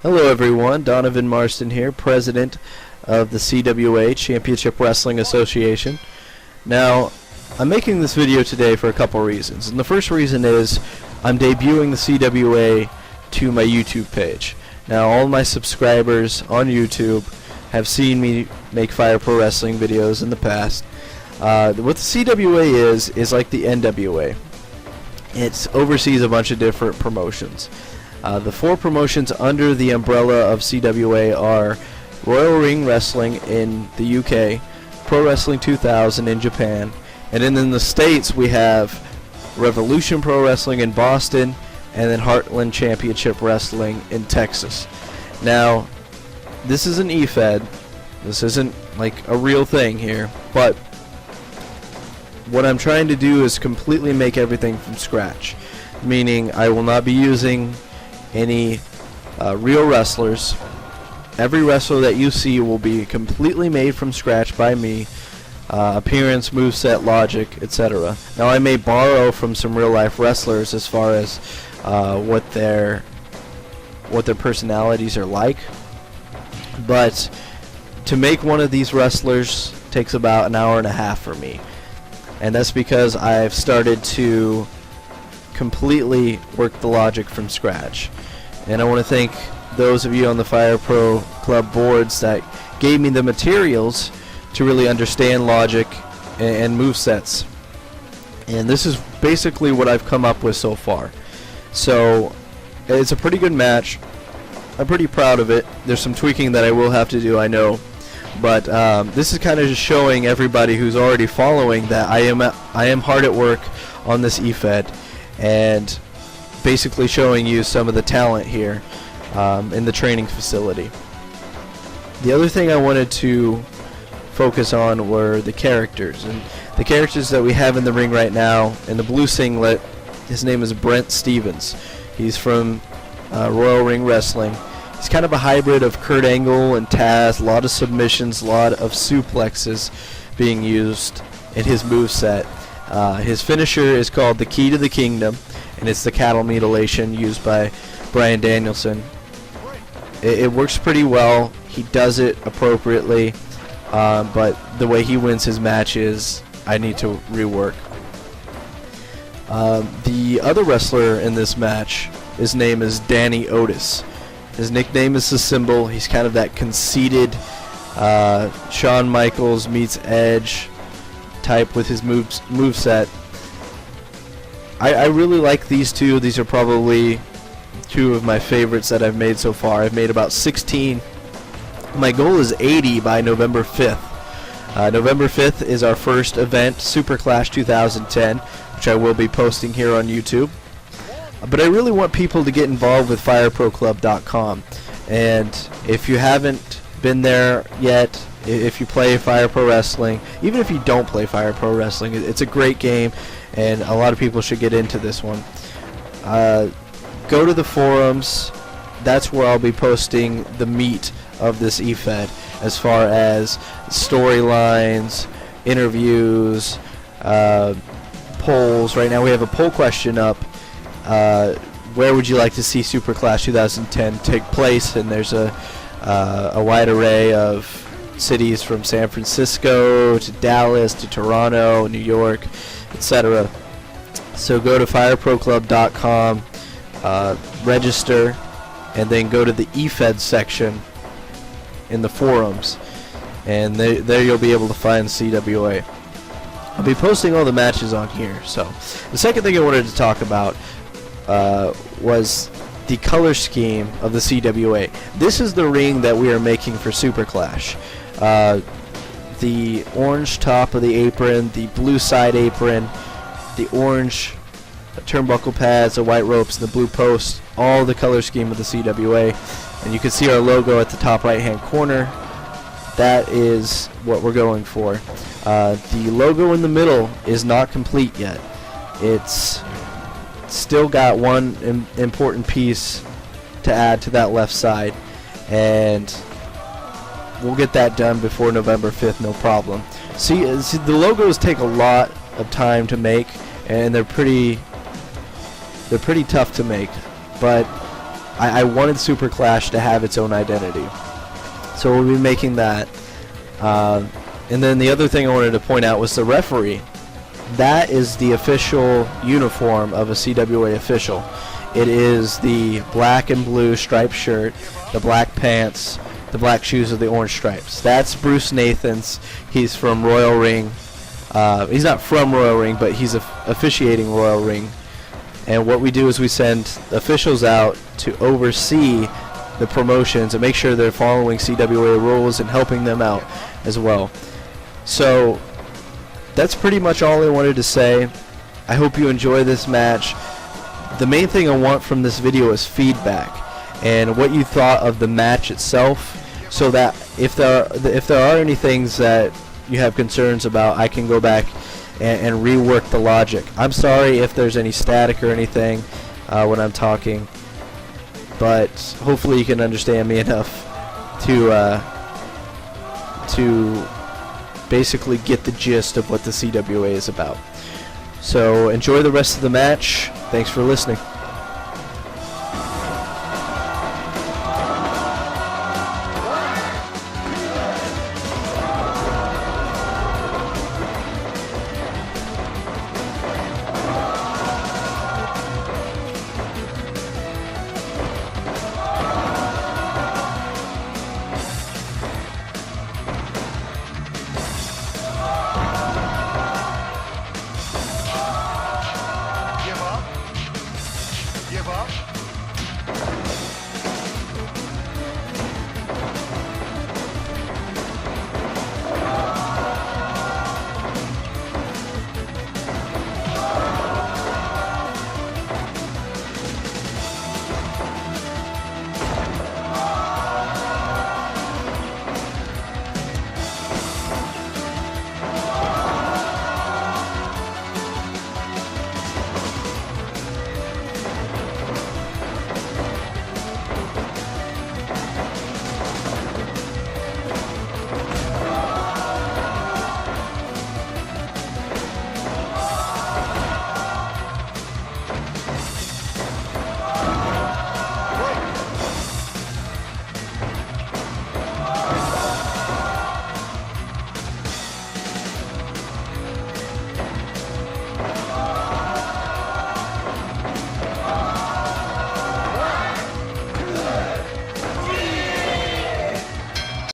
Hello everyone, Donovan Marston here, President of the CWA, Championship Wrestling Association. Now, I'm making this video today for a couple reasons. And the first reason is I'm debuting the CWA to my YouTube page. Now, all my subscribers on YouTube have seen me make Fire Pro Wrestling videos in the past. What the CWA is like the NWA. It oversees a bunch of different promotions. The four promotions under the umbrella of CWA are Royal Ring Wrestling in the UK, Pro Wrestling 2000 in Japan, and then in the States we have Revolution Pro Wrestling in Boston, and then Heartland Championship Wrestling in Texas. Now, this is an eFed. This isn't like a real thing here, but what I'm trying to do is completely make everything from scratch, meaning I will not be using any real wrestlers. Every wrestler that you see will be completely made from scratch by me. Appearance, moveset, logic, etc. Now I may borrow from some real life wrestlers as far as what their personalities are like, but to make one of these wrestlers takes about an hour and a half for me, and that's because I've started to completely work the logic from scratch. And I want to thank those of you on the Fire Pro Club boards that gave me the materials to really understand logic and movesets. And this is basically what I've come up with so far. So it's a pretty good match. I'm pretty proud of it. There's some tweaking that I will have to do, I know. But this is kind of just showing everybody who's already following that I am hard at work on this eFed, and basically showing you some of the talent here in the training facility. The other thing I wanted to focus on were the characters, and the characters that we have in the ring right now. In the blue singlet, his name is Brent Stevens. He's from Royal Ring Wrestling. He's kind of a hybrid of Kurt Angle and Taz. A lot of submissions, a lot of suplexes being used in his moveset. His finisher is called the Key to the Kingdom, and it's the cattle mutilation used by Bryan Danielson. It works pretty well. He does it appropriately, but the way he wins his matches, I need to rework. The other wrestler in this match, his name is Danny Otis. His nickname is the Symbol. He's kind of that conceited Shawn Michaels meets Edge type with his moveset. I really like these two. These are probably two of my favorites that I've made so far. I've made about 16. My goal is 80 by November 5th. November 5th is our first event, Super Clash 2010, which I will be posting here on YouTube. But I really want people to get involved with FireProClub.com. And if you haven't been there yet, if you play Fire Pro Wrestling, even if you don't play Fire Pro Wrestling, it's a great game, and a lot of people should get into this one. Go to the forums. That's where I'll be posting the meat of this eFed, as far as storylines, interviews, polls. Right now we have a poll question up. Where would you like to see Super Clash 2010 take place? And there's a wide array of cities from San Francisco to Dallas to Toronto, New York, etc. So go to FireProClub.com, register, and then go to the eFed section in the forums, and there you'll be able to find CWA. I'll be posting all the matches on here. So the second thing I wanted to talk about was the color scheme of the CWA. This is the ring that we are making for Super Clash. The orange top of the apron, the blue side apron, the orange turnbuckle pads, the white ropes, and the blue posts, all the color scheme of the CWA. And you can see our logo at the top right hand corner. That is what we're going for. The logo in the middle is not complete yet. It's still got one important piece to add to that left side, and we'll get that done before November 5th, no problem. See, the logos take a lot of time to make, and they're pretty tough to make, but I wanted Super Clash to have its own identity. So we'll be making that. And then the other thing I wanted to point out was the referee. That is the official uniform of a CWA official. It is the black and blue striped shirt, the black pants, the black shoes with the orange stripes. That's Bruce Nathan's. He's from Royal Ring. He's not from Royal Ring, but he's officiating Royal Ring. And what we do is we send officials out to oversee the promotions and make sure they're following CWA rules and helping them out as well. So that's pretty much all I wanted to say. I hope you enjoy this match. The main thing I want from this video is feedback and what you thought of the match itself, so that if there are any things that you have concerns about, I can go back and rework the logic. I'm sorry if there's any static or anything when I'm talking, but hopefully you can understand me enough to basically get the gist of what the CWA is about. So enjoy the rest of the match. Thanks for listening.